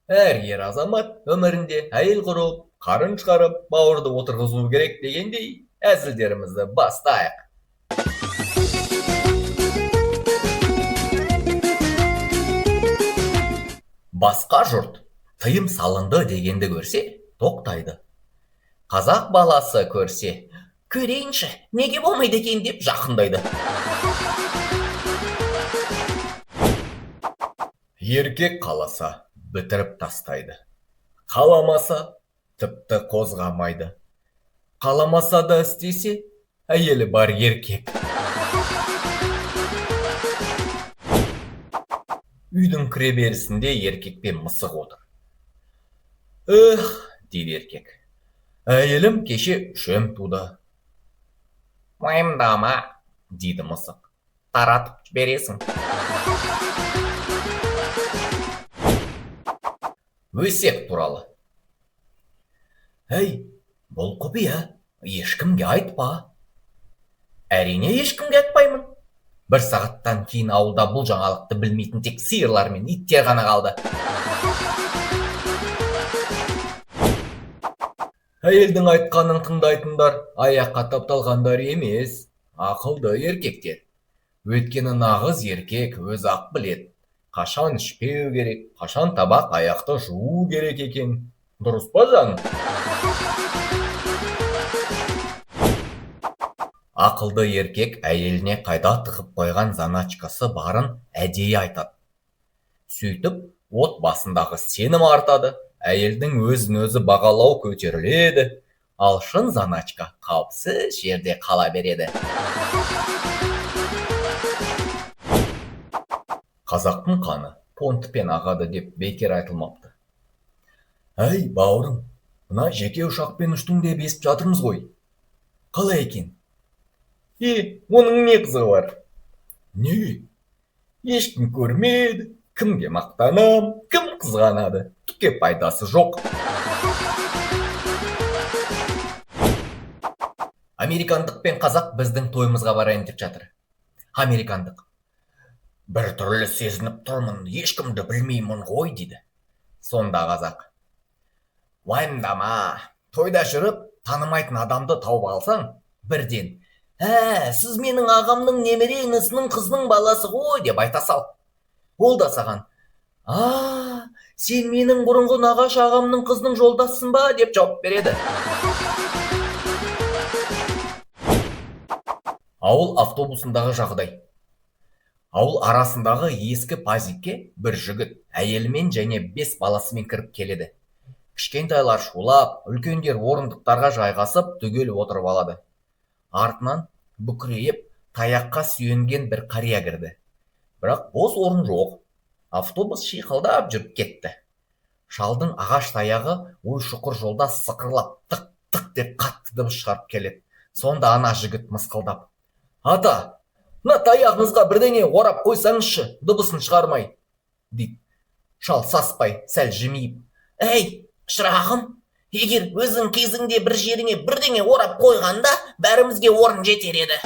Әр ер азамат өмірінде әйел құрып, қарын шығарып, бауырды отырғызу керек дегендей, әзілдерімізді бастайық. Басқа жұрт тыйым салынды дегенді көрсе, тоқтайды. Қазақ баласы көрсе, көрейінші, неге болмайды екен деп жақындайды. Еркек қаласа, бітіріп тастайды. Қаламаса, тіпті қозғамайды. Қаламаса да істесе, әйелі бар еркек. Үйдің кіреберісінде еркекпен мысық отыр. Дейді еркек. Әйелім кеше шөм туды. Уайымдама, дейді мысық. Таратып жібересің. Өсек туралы. Әй, бұл құпия, ешкімге айтпа. Әрине ешкімге айтпаймын. Бір сағаттан кейін ауылда бұл жаңалықты білмейтін тек сиырлар мен иттер ғана қалды. Әйелдің айтқанын тыңдайтындар аяққа тапталғандар емес, ақылды еркектер. Өйткені нағыз еркек өз ақ білет. Қашан ішпеу керек, қашан табақ аяқты жуу керек екен. Дұрыс па жаным? Ақылды еркек әйеліне қайда тығып қойған заначкасы барын әдейі айтады. Сөйтіп, от басындағы сенім артады, әйелдің өзін-өзі бағалау көтеріледі, ал шын заначка қауіпсіз жерде қала береді. Қазақтың қаны понтпен ағады деп бекер айтылмапты. Әй, бауырым, мына жеке ұшақпен ұштың деп естіп жатырмыз ғой. Қалай екен? Оның не қызығы бар? Не? Ешкім көрмеді, кімге мақтанам, кім қызғанады, түкке пайдасы жоқ. Американдық пен қазақ біздің тойымызға барайын деп жатыр. Американдық. Бір түрлі сезініп тұрмын, ешкімді білмеймін ғой, дейді. Сонда қазақ. Уайымдама, тойда жүріп, танымайтын адамды тауып алсаң, бірден сіз менің ағамның немере інісінің қызының баласы ғой деп айта сал. Ол да саған, сен менің бұрынғы нағашы ағамның қызының жолдасысың ба деп жауап береді. Ауыл автобусындағы жағдай. Ауыл арасындағы ескі пазикке бір жігіт әйелімен және 5 баласымен кіріп келеді. Кішкентайлар шулап, үлкендер орындықтарға жайғасып, түгел отырып алады. Артынан бүкірейіп, таяққа сүйенген бір қария кірді. Бірақ бос орын жоқ. Автобус шиқылдап жүріп кетті. Шалдың ағаш таяғы ой шұқыр жолда сықырлап, тық-тық деп қатты дыбыс шығарып келеді. Сонда ана жігіт мысқылдап. Ата, мына таяғыңызға бірдеңе орап қойсаңызшы, дыбысын шығармай, дейді. Шал саспай, сәл жымиып. Әй, шырағым, егер өзің кезіңде бір жеріңе бірдеңе орап қойғанда, бәрімізге орын жетер еді.